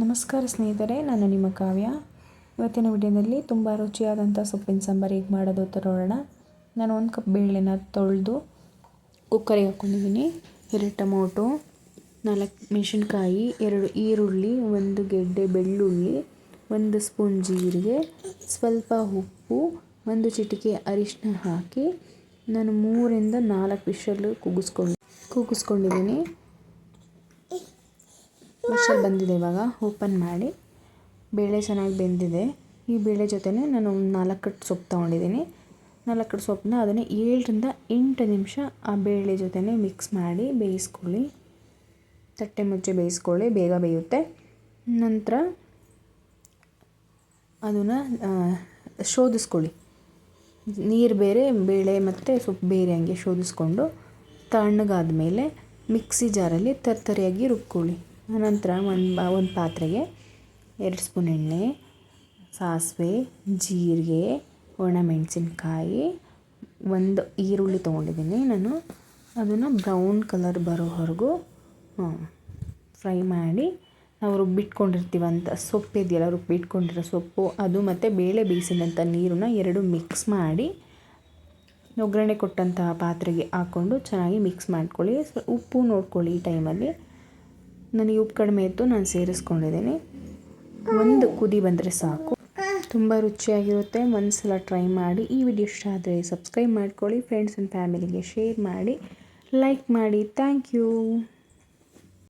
ನಮಸ್ಕಾರ ಸ್ನೇಹಿತರೆ, ನಾನು ನಿಮ್ಮ ಕಾವ್ಯ. ಇವತ್ತಿನ ವಿಡಿಯೋದಲ್ಲಿ ತುಂಬ ರುಚಿಯಾದಂಥ ಸೊಪ್ಪಿನ ಸಾಂಬಾರು ಹೇಗೆ ಮಾಡೋದು ನೋಡೋಣ. ನಾನು 1 ಕಪ್ ಬೇಳೆನ ತೊಳೆದು ಕುಕ್ಕರಿಗೆ ಹಾಕ್ಕೊಂಡಿದ್ದೀನಿ. 2 ಟೊಮೊಟೊ, 4 ಮೆಣಸಿನ್ಕಾಯಿ, 2 ಈರುಳ್ಳಿ, 1 ಗೆಡ್ಡೆ ಬೆಳ್ಳುಳ್ಳಿ, 1 ಸ್ಪೂನ್ ಜೀರಿಗೆ, ಸ್ವಲ್ಪ ಉಪ್ಪು, 1 ಚಿಟಿಕೆ ಅರಿಶಿನ ಹಾಕಿ ನಾನು 3 ರಿಂದ 4 ವಿಷಲ್ ಕೂಗಿಸ್ಕೊಂಡಿದ್ದೀನಿ. ವಿಷಲ್ ಬಂದಿದೆ. ಇವಾಗ ಓಪನ್ ಮಾಡಿ ಬೇಳೆ ಚೆನ್ನಾಗಿ ಬೆಂದಿದೆ. ಈ ಬೇಳೆ ಜೊತೆನೇ ನಾನು 4 ಕಟ್ಟು ಸೊಪ್ಪು ತೊಗೊಂಡಿದ್ದೀನಿ. 4 ಕಟ್ಟು ಸೊಪ್ಪನ್ನ ಅದನ್ನು 7 ರಿಂದ 8 ನಿಮಿಷ ಆ ಬೇಳೆ ಜೊತೆನೇ ಮಿಕ್ಸ್ ಮಾಡಿ ಬೇಯಿಸ್ಕೊಳ್ಳಿ. ತಟ್ಟೆ ಮುಚ್ಚಿ ಬೇಯಿಸ್ಕೊಳ್ಳಿ, ಬೇಗ ಬೇಯುತ್ತೆ. ನಂತರ ಅದನ್ನು ಶೋಧಿಸ್ಕೊಳ್ಳಿ. ನೀರು ಬೇರೆ, ಬೇಳೆ ಮತ್ತು ಸೊಪ್ಪು ಬೇರೆ, ಹಂಗೆ ಶೋಧಿಸ್ಕೊಂಡು ತಣ್ಣಗಾದ ಮೇಲೆ ಮಿಕ್ಸಿ ಜಾರಲ್ಲಿ ತರಿಯಾಗಿ ರುಬ್ಕೊಳ್ಳಿ. ಆನಂತರ ಒಂದು ಪಾತ್ರೆಗೆ 2 ಸ್ಪೂನ್ ಎಣ್ಣೆ, ಸಾಸಿವೆ, ಜೀರಿಗೆ, ಒಣಮೆಣಸಿನ್ಕಾಯಿ, 1 ಈರುಳ್ಳಿ ತೊಗೊಂಡಿದ್ದೀನಿ ನಾನು. ಅದನ್ನು ಬ್ರೌನ್ ಕಲರ್ ಬರೋವರೆಗೂ ಫ್ರೈ ಮಾಡಿ ನಾವು ರುಬ್ಬಿಟ್ಕೊಂಡಿರ್ತೀವಂಥ ಸೊಪ್ಪು ಇದೆಯಲ್ಲ, ರುಬ್ಬಿಟ್ಕೊಂಡಿರೋ ಸೊಪ್ಪು ಅದು ಮತ್ತು ಬೇಳೆ ಬೇಯಿಸಿದಂಥ ನೀರನ್ನ 2 ಮಿಕ್ಸ್ ಮಾಡಿ ಒಗ್ಗರಣೆ ಕೊಟ್ಟಂತಹ ಪಾತ್ರೆಗೆ ಹಾಕ್ಕೊಂಡು ಚೆನ್ನಾಗಿ ಮಿಕ್ಸ್ ಮಾಡ್ಕೊಳ್ಳಿ. ಉಪ್ಪು ನೋಡ್ಕೊಳ್ಳಿ. ಈ ಟೈಮಲ್ಲಿ ನನಗೆ ಉಪ್ಪು ಕಡಿಮೆ ಇತ್ತು, ನಾನು ಸೇರಿಸ್ಕೊಂಡಿದ್ದೀನಿ. 1 ಕುದಿ ಬಂದರೆ ಸಾಕು. ತುಂಬ ರುಚಿಯಾಗಿರುತ್ತೆ. ಒಂದ್ಸಲ ಟ್ರೈ ಮಾಡಿ. ಈ ವಿಡಿಯೋ ಇಷ್ಟ ಆದರೆ ಸಬ್ಸ್ಕ್ರೈಬ್ ಮಾಡ್ಕೊಳ್ಳಿ. ಫ್ರೆಂಡ್ಸ್ ಆ್ಯಂಡ್ ಫ್ಯಾಮಿಲಿಗೆ ಶೇರ್ ಮಾಡಿ, ಲೈಕ್ ಮಾಡಿ. Thank you.